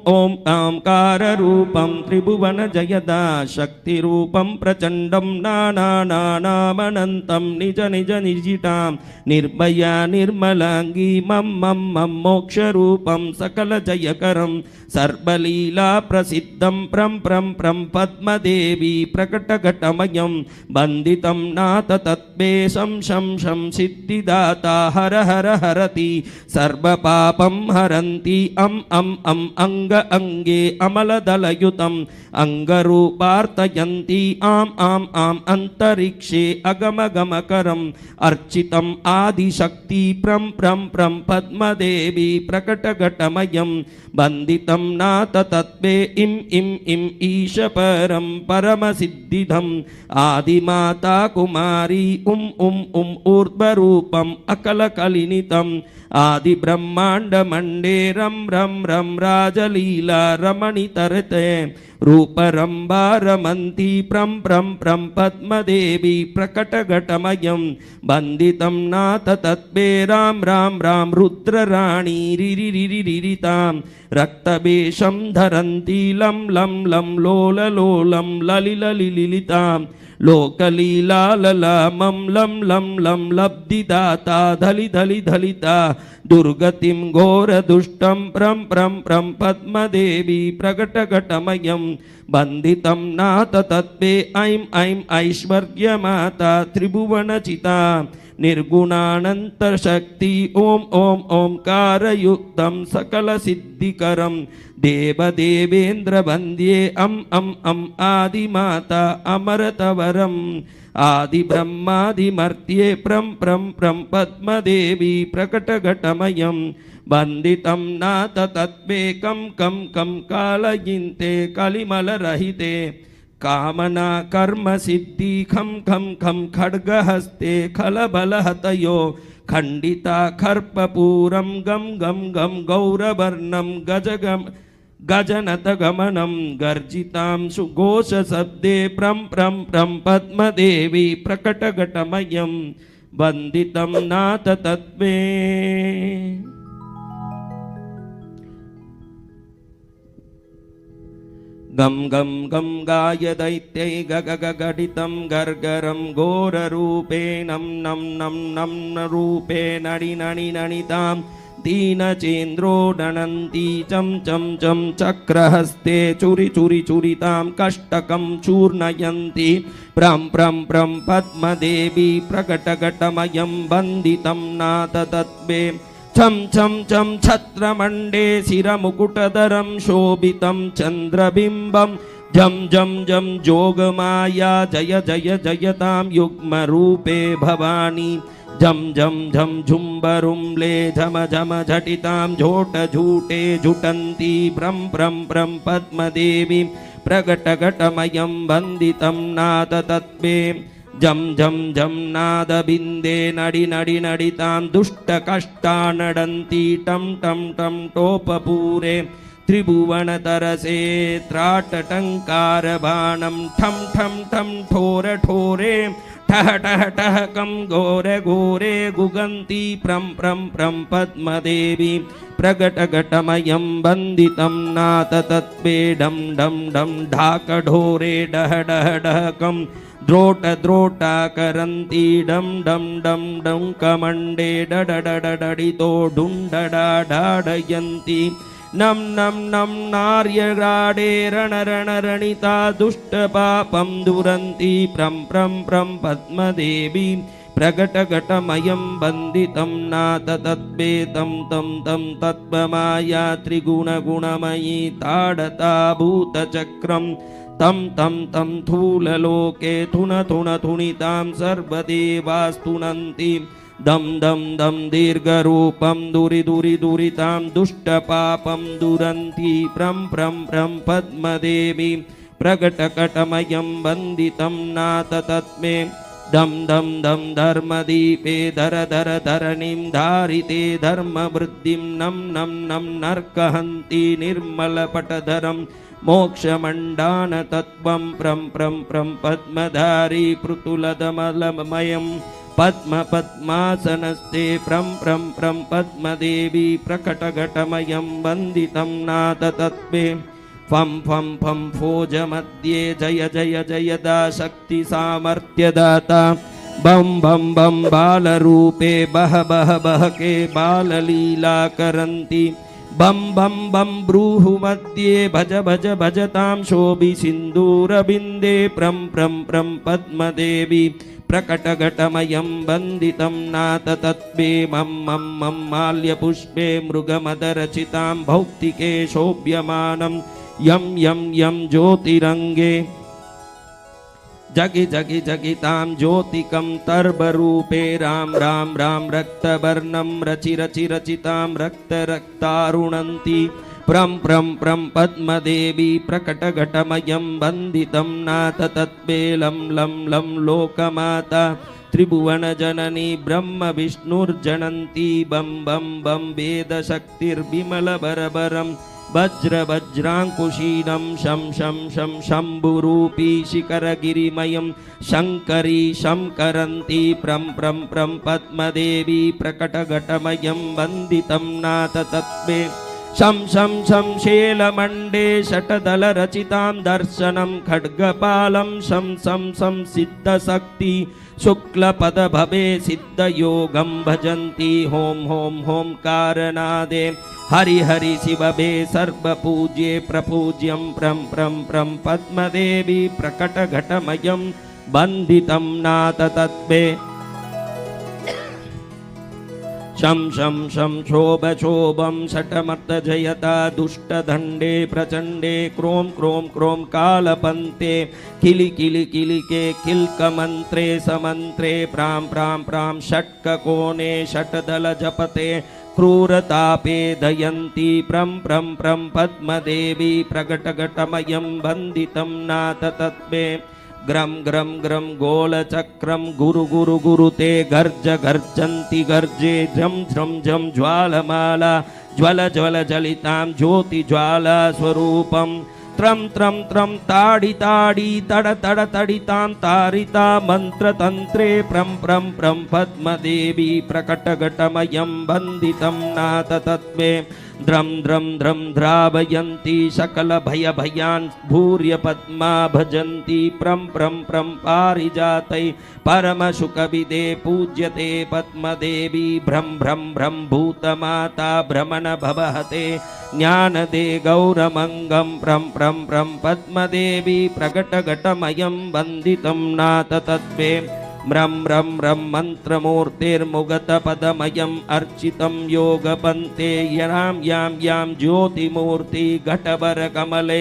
ॐ आंकाररूपं त्रिभुवनजयदा शक्तिरूपं प्रचण्डं नानानामनन्तं निज निज निजिटां निर्भया निर्मलाङ्गी मम मम मम मोक्षरूपं सकलजयकरं सर्वलीला प्रसिद्धं प्रं प्रं प्रं पद्मदेवी प्रकटघटमयं वन्दितं नाथ तत्त्वे शं शं शं सिद्धिदाता हर हर हरति सर्वपापं हरन्ति अं अंग अंगे अमलदलयुतम् अंगरूपार्तयन्ति आम् अंतरिक्षे अगमगमकरम् अर्चितम् आदिशक्ति प्रं प्रं प्रं पद्मदेवी प्रकटघटमयं वन्दितं नाथ तत्त्वे इं ईशपरं परमसिद्धिदम् आदिमाता कुमारी ऊर्ध्वरूपम् अकलकलिनितम् आदिब्रह्माण्डमण्डे रं रं रं राजलीला रमणितरते रूपरम्बा रमन्ति प्रं प्रं प्रं पद्मदेवी प्रकटघटमयं वन्दितं नाथ तत्त्वे राम राम राम रुद्रराणी रिरिरिरिरितां रक्तवेषं धरन्ति लं लं लं लोललोलं ललिललिलितां लोकलीला ललामं लं लं लं लब्धिदाता धलि धलि धलिता दुर्गतिं घोरदुष्टं प्रं प्रं प्रं पद्मदेवी प्रकटघटमयं वन्दितं नाथ तत्त्वे ऐं ऐं ऐश्वर्यमाता त्रिभुवनचिता निर्गुणानन्तशक्ति ॐ ॐ ओंकारयुक्तं सकलसिद्धिकरं देवदेवेन्द्रवन्द्ये अं आदिमाता अमरतवरम् आदिब्रह्मादिमर्त्ये प्रं प्रं प्रं पद्मदेवी प्रकटघटमयं वन्दितं नाथ तत्त्वे कं कालयिन्ते कलिमलरहिते कामना कर्म सिद्धि खं खड्गहस्ते खलबलहतयो खण्डिता खर्पपूरं गं गं गं गौरवर्णं गजनतगमनं गर्जितां सुघोषशब्दे प्रं प्रं प्रं पद्मदेवी प्रकटघटमयं वन्दितं नाथ तत्त्वे गम गम गम गाय दैत्यै गगगडितं गर्गरं घोररूपेणं नम नम नम रूपे नणि नणि नणितां दीनचेन्द्रो ननन्ति चं चं चं चक्रहस्ते चुरि चुरि चुरितां कष्टकं चूर्णयन्ति प्रं प्रं प्रं पद्मदेवी प्रकटघटमयं वन्दितं नाथ तत्त्वे छं छं छं छत्रमण्डे शिरमुकुटधरं शोभितं चन्द्रबिम्बं जं जं जं जोगमाया जय जय जयतां युग्मरूपे भवानी झं झं झं झुम्बरुम्ले झम झम झटितां झोटझूटे झुटन्ति प्रं प्रं प्रं पद्मदेवी प्रकटघटमयं वन्दितं नाथ तत्त्वे जं झं झं नादबिन्दे नडि नडि नडितां दुष्टकष्टा नडन्ति टं टं टं टोपपूरे त्रिभुवनतरसे त्राटटङ्कारबाणं ठं ठं ठं ठोर ठोरे ठह ठह ठह कं घोरे घोरे गुगन्ति प्रं प्रं प्रं पद्मदेवी प्रकटघटमयं वन्दितं नाथ तत्त्वे डं डं डं ढाकढोरे डह डह डहकं द्रोट द्रोटाकरन्ति डं डं डं डङ्कमण्डे डडडडडितो डुण्डडाडाडयन्ति नम नम नम नार्यगाडे रण रण रणिता दुष्टपापं दुरन्ति प्रं प्रं प्रं पद्मदेवी प्रकटघटमयं वन्दितं नाथ तत्त्वे तं तं तं तत्त्वमाया त्रिगुणगुणमयी ताडता भूतचक्रं तं तं तं थूललोके थुन थुन थुनितां सर्वदेवास्तुनन्ति दं दं दं दीर्घरूपं दुरि दुरि दुरितां दुष्टपापं दुरन्ति प्रं प्रं प्रं पद्मदेवी प्रकटघटमयं वन्दितं नाथ तत्त्वे दं दं दं धर्मदीपे धर धर धरणिं धारिते धर्मवृद्धिं नं नं नं नर्कहन्ति निर्मलपटधरं मोक्षमण्डानतत्त्वं प्रं प्रं प्रं पद्मधारी पृथुलदमलमयं पद्म पद्मासनस्ते प्रं प्रं प्रं पद्मदेवी प्रकटघटमयं वन्दितं नाथ तत्त्वे फं फं फं फोजमध्ये जय जय जयदा शक्ति सामर्थ्यदाता बम बम बम बालरूपे बह बह बह के बाललीला करन्ति बम बम बम ब्रूहु मध्ये भज भज भजतां शोभि सिन्दूरबिन्दे प्रं प्रं प्रं पद्मदेवी प्रकटघटमयं वन्दितं नाथ तत्त्वे मम मम मम माल्यपुष्पे मृगमदरचितां भौक्तिके शोभ्यमानं यं यं यं ज्योतिरङ्गे जगि जगि जगितां ज्योतिकं तर्बरूपे राम राम राम रक्तवर्णं रचि रचि रचितां रक्त रक्तारुणन्ति प्रं प्रं प्रं पद्मदेवी प्रकटघटमयं वन्दितं नाथ तत्त्वे लं लं लं लोकमाता त्रिभुवनजननी ब्रह्म विष्णुर्जनन्ति बं बं बं वेदशक्तिर्विमलबरबरं वज्र वज्राङ्कुशीनं शं शं शं शम्भुरूपी शिखरगिरिमयं शङ्करी शङ्करन्ति प्रं प्रं प्रं पद्मदेवी प्रकटघटमयं वन्दितं नाथ तत्त्वे शं शं शं शैलमण्डे षट्दलरचितां दर्शनं खड्गपालं शं शं शं सिद्धशक्ति शुक्लपदभवे सिद्धयोगं भजन्ति हों हों होंकारनादे हरि हरि शिवभे सर्वपूज्ये प्रपूज्यं प्रं प्रं प्रं पद्मदेवी प्रकटघटमयं वन्दितं नाथ तत्त्वे शं शं शं शोभशोभं षटमर्तजयता दुष्टदण्डे प्रचण्डे क्रों क्रों क्रों कालपन्ते किलि किलि किलिके किल्कमन्त्रे समन्त्रे प्रां प्रां प्रां षट्ककोणे षट्दलजपते क्रूरतापे दयन्ति प्रं प्रं प्रं पद्मदेवी प्रकटघटमयं वन्दितं नाथ तत्त्वे ग्रं ग्रं ग्रं गोलचक्रं गुरु गुरु गुरुते गर्ज गर्जन्ति गर्जे झं झं झं ज्वालमाला ज्वल ज्वल जलितां ज्योतिज्वाला स्वरूपं त्रं त्रं त्रं ताडि ताडि तड तड तडितां तारिता मन्त्रतन्त्रे प्रं प्रं प्रं पद्मदेवी प्रकटघटमयं वन्दितं नाथ तत्त्वे द्रं द्रं द्रं द्रावयन्ति सकलभयभयान् भूर्य पद्मा भजन्ति प्रं प्रं प्रं पारिजातै परमशुकविदे पूज्यते पद्मदेवी भ्रं भ्रं भ्रं भूतमाता भ्रमणभवहते ज्ञानदे गौरमङ्गं प्रं प्रं प्रं पद्मदेवी प्रकटघटमयं वन्दितं नाथ तत्त्वे म्रं म्रं म्रं मन्त्रमूर्तिर्मुगतपदमयम् अर्चितं योगपन्ते यां यां यां ज्योतिमूर्ति घटवरकमले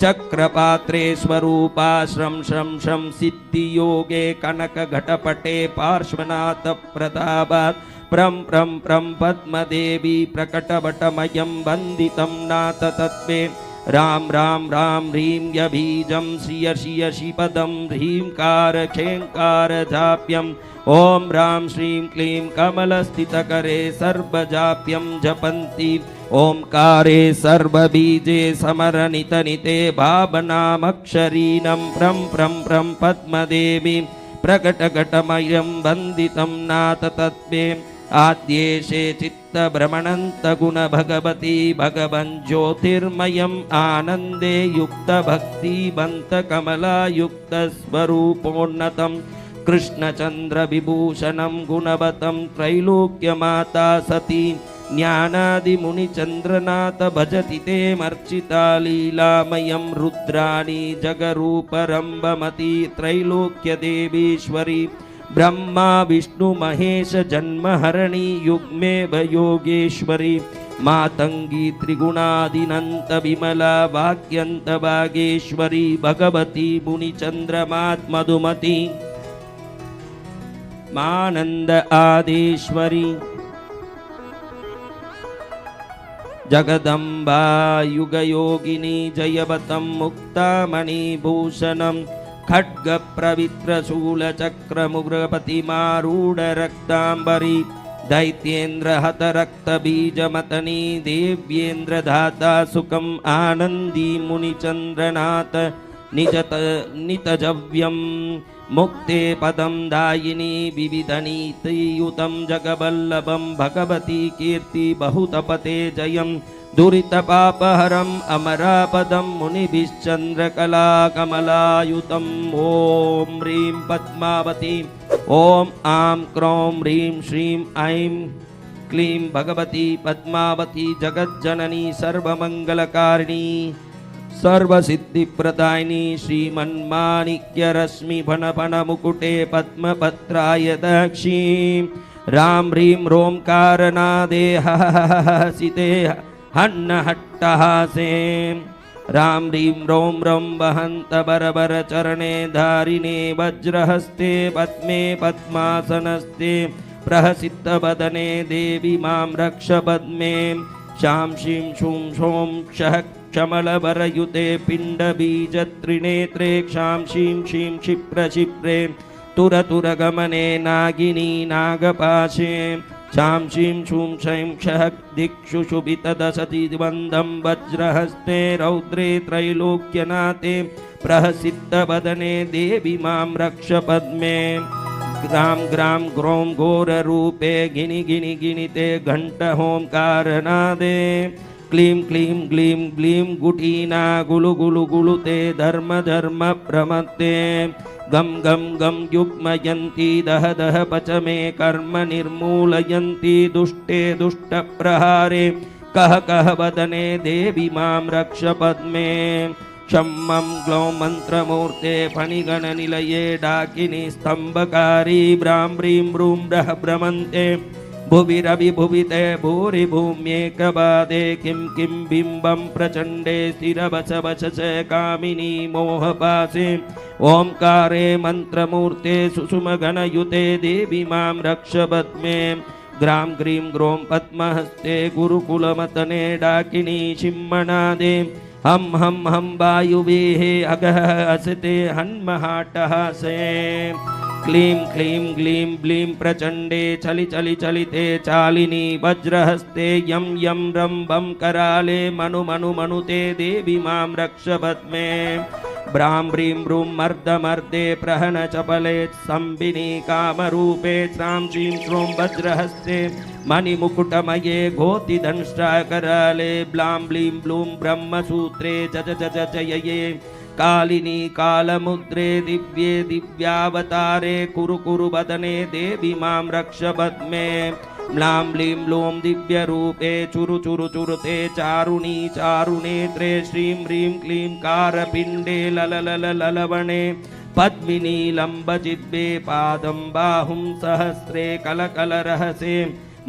चक्रपात्रे स्वरूपा श्रं श्रं श्रं सिद्धियोगे कनकघटपटे पार्श्वनाथ प्रतापात् प्रं प्रं प्रं पद्मदेवी प्रकटवटमयं वन्दितं नाथ तत्त्वे राम राम राम ह्रीं यबीजं श्रिय श्रिय श्रीपदं ह्रींकार खेङ्कार जाप्यं ॐ रां श्रीं क्लीं कमलस्थितकरे सर्वजाप्यं जपन्ति ओंकारे सर्वबीजे समरनितनिते भावनामक्षरीणं प्रं प्रं प्रं पद्मदेवी प्रकटघटमयं वन्दितं नाथ तत्त्वे आद्येशे चित्तभ्रमणन्तगुण भगवती भगवन् ज्योतिर्मयम् आनन्दे युक्तभक्तिवन्तकमलायुक्तस्वरूपोन्नतं कृष्णचन्द्रविभूषणं गुणवतं त्रैलोक्यमाता सती ज्ञानादिमुनिचन्द्रनाथ भजति ते मर्चिता लीलामयं रुद्राणी जगरूपरम्भमती त्रैलोक्यदेवीश्वरी ब्रह्मा विष्णु महेश जन्महरणी युग्मेव योगेश्वरी मातंगी त्रिगुणादिनंत विमला वाक्यंत वागेश्वरी भगवती मुनिचंद्रमात् मधुमती मानंद आदेश्वरी जगदम्बा युगयोगिनी जयवतं मुक्तामणिभूषणं खड्गप्रवित्रशूलचक्रमुग्रपतिमारूढरक्ताम्बरी दैत्येन्द्रहतरक्तबीजमतनी देव्येन्द्रधाता सुखम् आनन्दी मुनिचन्द्रनाथ नितजव्यं मुक्ते पदं दायिनी विविधनीतियुतं जगवल्लभं भगवती कीर्ति बहुतपते जयं दुरितपापहरम् अमरापदं मुनिभिश्चन्द्रकलाकमलायुतम् ॐ ह्रीं पद्मावती ॐ आं क्रों ह्रीं श्रीं ऐं क्लीं भगवती पद्मावती जगज्जननी सर्वमङ्गलकारिणी सर्वसिद्धिप्रदायिनी श्रीमन्माणिक्यरश्मि फणफणमुकुटे पद्मपत्राय दक्षी रां ह्रीं रोंकारनादेहसिते हन्नहट्टहासे रां ह्रीं रों रं वहन्त बरबरचरणे धारिणे वज्रहस्ते पद्मे पद्मासनस्ते प्रहसितवदने देवी मां रक्ष पद्मे शां शीं शूं शों क्षः क्षमलवरयुते पिण्डबीजत्रिनेत्रे क्षां शीं शीं क्षिप्रक्षिप्रे तुरतुरगमने नागिनी नागपाशे शां शीं शूं क्षैं क्षः दिक्षु शुभितदशतिवन्दं वज्रहस्ते रौद्रे त्रैलोक्यनाथे प्रहसितवदने देवी मां रक्ष पद्मे ग्रां ग्रां ग्रौं घोररूपे गिनि गिनि गिनिते घण्टहोंकारनादे क्लीं क्लीं ग्लीं ग्लीं गुटीना गुलु गुलु गुलुते धर्म धर्म प्रमत्ते गम गम गम युग्मयन्ती दह दह पचमे कर्म निर्मूलयन्ती दुष्टे दुष्ट प्रहारे कह कह वदने देवी मां रक्ष पद्मे क्षम्मं ग्लौं मंत्रमूर्ते फणिगणनिलये डाकिनी स्तंभकारी ब्रां ब्रीं ब्रूं ब्रह भ्रमन्ते भुवि रविभुविते भूरि भूम्येकपादे किं किं बिम्बं प्रचण्डे स्थिरवचवचस कामिनी मोहपासे ओंकारे मन्त्रमूर्ते सुषुमगणयुते देवी मां रक्ष पद्मे ग्रां ग्रीं ग्रों पद्महस्ते गुरुकुलमतने डाकिनी शिम्मनादे हम हम हम वायुवेः अगः असते हन्महाट्टहासे क्लीं क्लीं ग्लीं ब्लीं प्रचण्डे चलि चलि चलिते चालिनी वज्रहस्ते यं यं रं बं कराले मनु मनु मनुते देवी मां रक्ष पद्मे ब्रां ब्रीं ब्रूं मर्दमर्दे प्रहन चपले संबिनी कामरूपे श्रां श्रीं श्रूं वज्रहस्ते मणिमुकुटमये घोतिदंष्ट्राकराले ब्लां ब्लीं ब्लूं ब्रह्मसूत्रे च जयये कालिनी कालमुद्रे दिव्ये दिव्यावतारे कुरु कुरु वदने देवी मां रक्ष पद्मे म्लां ब्लीं ब्लूं दिव्यरूपे चुरु चुरु चुरुते चारुणी चारुनेत्रे श्रीं ह्रीं क्लीं कारपिण्डे लललललवणे पद्मिनी लम्बजिह्वे पादं बाहुं सहस्रे कलकलरहसे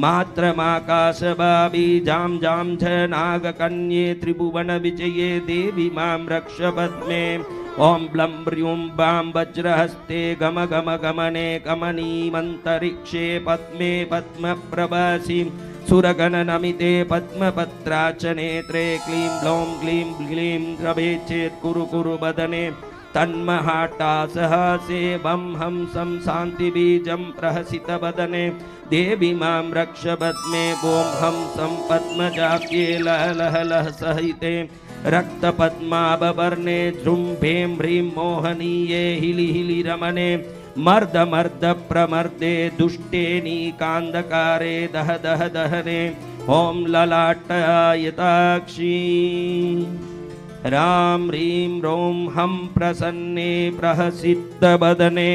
मात्रमाकाशभावी जां जां च नागकन्ये त्रिभुवनविजये देवी मां रक्ष पद्मे ॐ ब्लं ब्र्यूं बां वज्रहस्ते गम गम गमने कमनीमन्तरिक्षे पद्मे पद्मप्रभासि सुरगणनमिते पद्मपत्रार्चनेत्रे क्लीं ब्लौं ग्लीं ग्लीं रवेचेत् कुरु कुरु वदने तन्महाट्टासहासे वं हंसं शान्तिबीजं प्रहसितवदने देवी मां रक्ष पद्मे ॐ हंसं पद्मजाप्ये लहलहलह सहिते रक्तपद्माभवर्णे जृम्भें ह्रीं मोहनीये हिलि हिलि रमणे मर्द मर्द प्रमर्दे दुष्टे नीकान्धकारे दह दह दहने ॐ ललाटयताक्षी रां ह्रीं रों हं प्रसन्ने प्रहसितवदने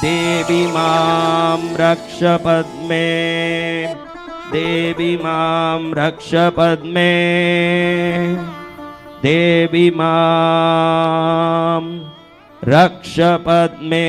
देवी मां रक्ष पद्मे देवी मां रक्ष पद्मे देवी मां रक्ष पद्मे।